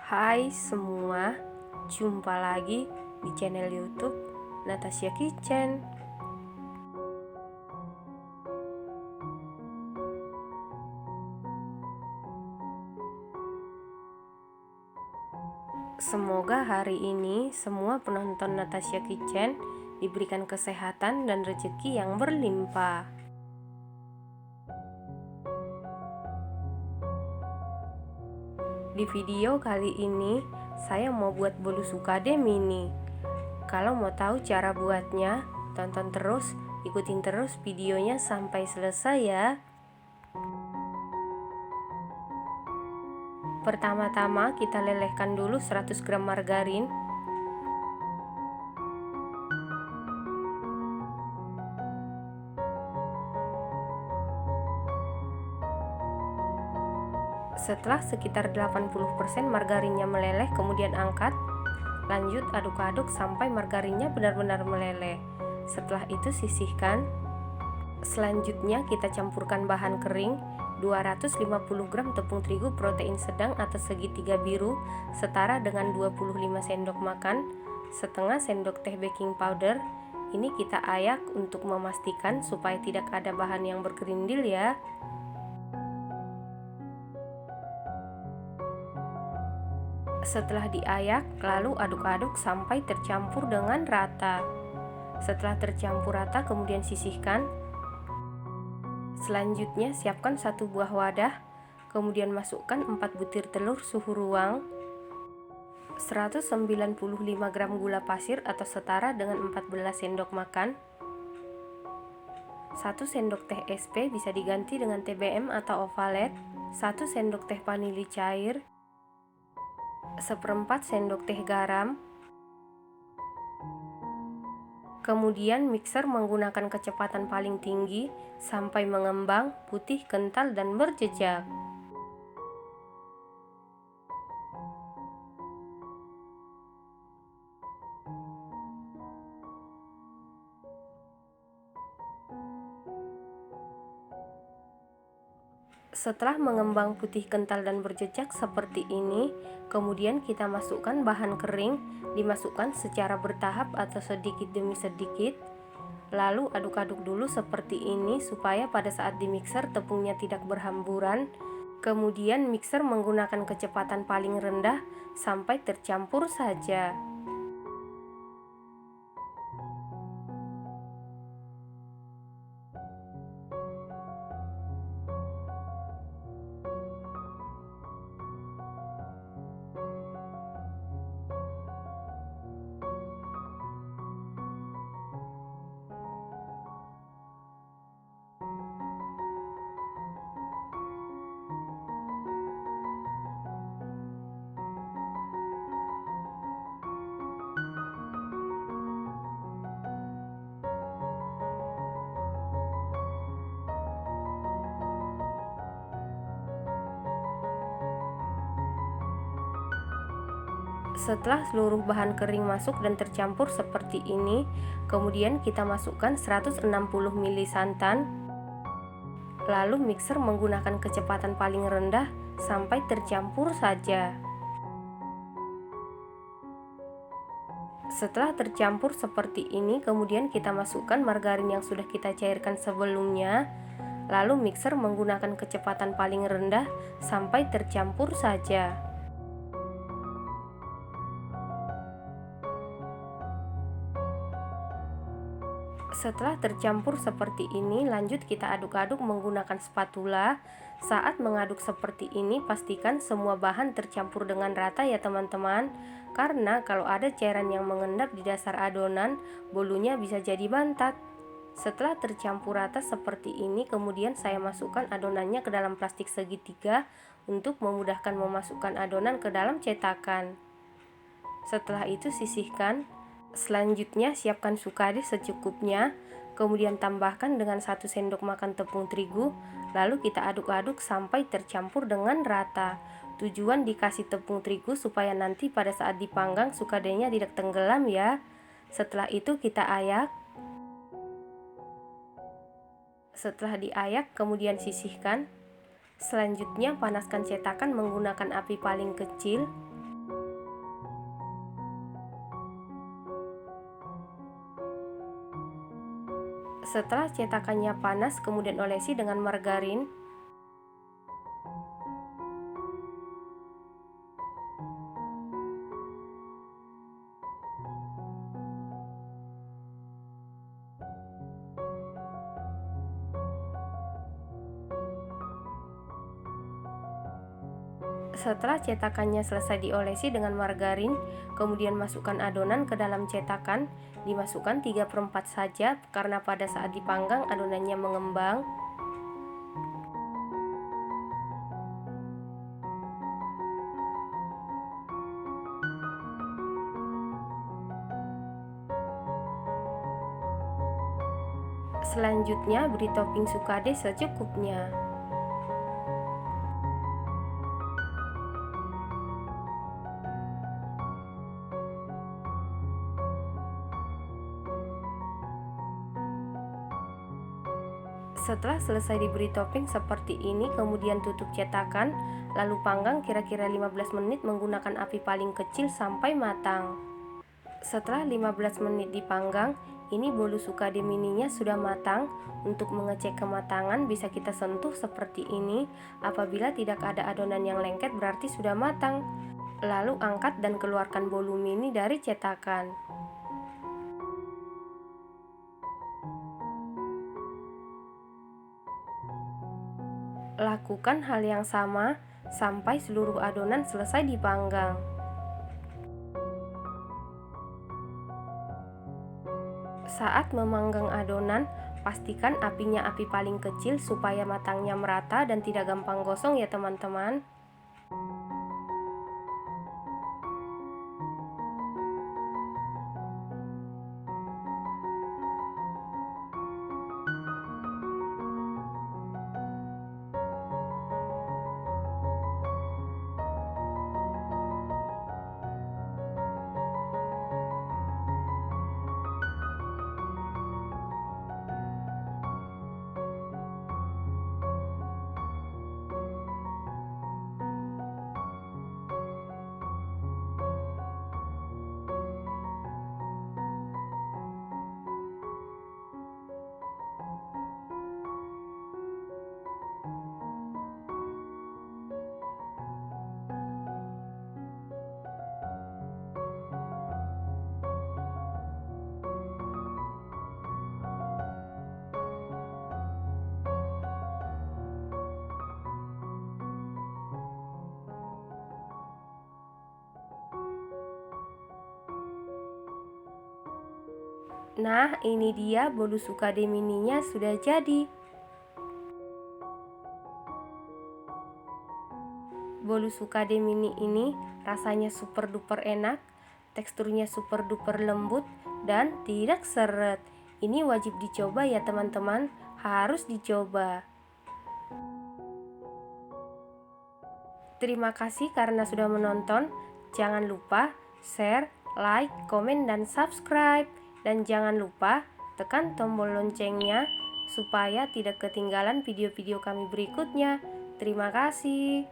Hai semua, jumpa lagi di channel YouTube Natasha Kitchen. Semoga hari ini semua penonton Natasha Kitchen diberikan kesehatan dan rezeki yang berlimpah. Di video kali ini, saya mau buat bolu sukade mini. Kalau mau tahu cara buatnya, tonton terus, ikutin terus videonya sampai selesai ya. Pertama-tama kita lelehkan dulu 100 gram margarin. Setelah sekitar 80% margarinnya meleleh, kemudian angkat. Lanjut aduk-aduk sampai margarinnya benar-benar meleleh. Setelah itu sisihkan. Selanjutnya kita campurkan bahan kering, 250 gram tepung terigu protein sedang atau segitiga biru setara dengan 25 sendok makan, setengah sendok teh baking powder. Ini kita ayak untuk memastikan supaya tidak ada bahan yang bergerindil ya. Setelah diayak, lalu aduk-aduk sampai tercampur dengan rata. Setelah tercampur rata, kemudian sisihkan. Selanjutnya siapkan satu buah wadah, kemudian masukkan 4 butir telur suhu ruang, 195 gram gula pasir atau setara dengan 14 sendok makan, 1 sendok teh SP bisa diganti dengan TBM atau ovalet, 1 sendok teh vanili cair, 1/4 sendok teh garam. Kemudian mixer menggunakan kecepatan paling tinggi sampai mengembang, putih, kental, dan berjejak. Setelah mengembang putih, kental, dan berjejak seperti ini, kemudian kita masukkan bahan kering, dimasukkan secara bertahap atau sedikit demi sedikit. Lalu aduk-aduk dulu seperti ini supaya pada saat di mixer tepungnya tidak berhamburan. Kemudian mixer menggunakan kecepatan paling rendah sampai tercampur saja. Setelah seluruh bahan kering masuk dan tercampur seperti ini, kemudian kita masukkan 160 ml santan. Lalu mixer menggunakan kecepatan paling rendah sampai tercampur saja. Setelah tercampur seperti ini, kemudian kita masukkan margarin yang sudah kita cairkan sebelumnya. Lalu mixer menggunakan kecepatan paling rendah sampai tercampur saja. Setelah tercampur seperti ini, lanjut kita aduk-aduk menggunakan spatula. Saat mengaduk seperti ini, pastikan semua bahan tercampur dengan rata ya teman-teman. Karena kalau ada cairan yang mengendap di dasar adonan, bolunya bisa jadi bantat. Setelah tercampur rata seperti ini, kemudian saya masukkan adonannya ke dalam plastik segitiga untuk memudahkan memasukkan adonan ke dalam cetakan. Setelah itu sisihkan. Selanjutnya siapkan sukade secukupnya, kemudian tambahkan dengan 1 sendok makan tepung terigu, lalu kita aduk-aduk sampai tercampur dengan rata. Tujuan dikasih tepung terigu supaya nanti pada saat dipanggang sukadenya tidak tenggelam ya. Setelah itu kita ayak. Setelah diayak kemudian sisihkan. Selanjutnya panaskan cetakan menggunakan api paling kecil. Setelah cetakannya panas, kemudian olesi dengan margarin. Setelah cetakannya selesai diolesi dengan margarin, kemudian masukkan adonan ke dalam cetakan. Dimasukkan 3/4 saja karena pada saat dipanggang adonannya mengembang. Selanjutnya beri topping sukade secukupnya. Setelah selesai diberi topping seperti ini, kemudian tutup cetakan, lalu panggang kira-kira 15 menit menggunakan api paling kecil sampai matang. Setelah 15 menit dipanggang, ini bolu sukade mininya sudah matang. Untuk mengecek kematangan bisa kita sentuh seperti ini. Apabila tidak ada adonan yang lengket berarti sudah matang. Lalu angkat dan keluarkan bolu mini dari cetakan. Lakukan hal yang sama sampai seluruh adonan selesai dipanggang. Saat memanggang adonan, pastikan apinya api paling kecil supaya matangnya merata dan tidak gampang gosong ya teman-teman. Nah, ini dia bolu sukade mininya sudah jadi. Bolu sukade mini ini rasanya super duper enak, teksturnya super duper lembut dan tidak seret. Ini wajib dicoba ya teman-teman, harus dicoba. Terima kasih karena sudah menonton. Jangan lupa share, like, komen, dan subscribe. Dan jangan lupa tekan tombol loncengnya supaya tidak ketinggalan video-video kami berikutnya. Terima kasih.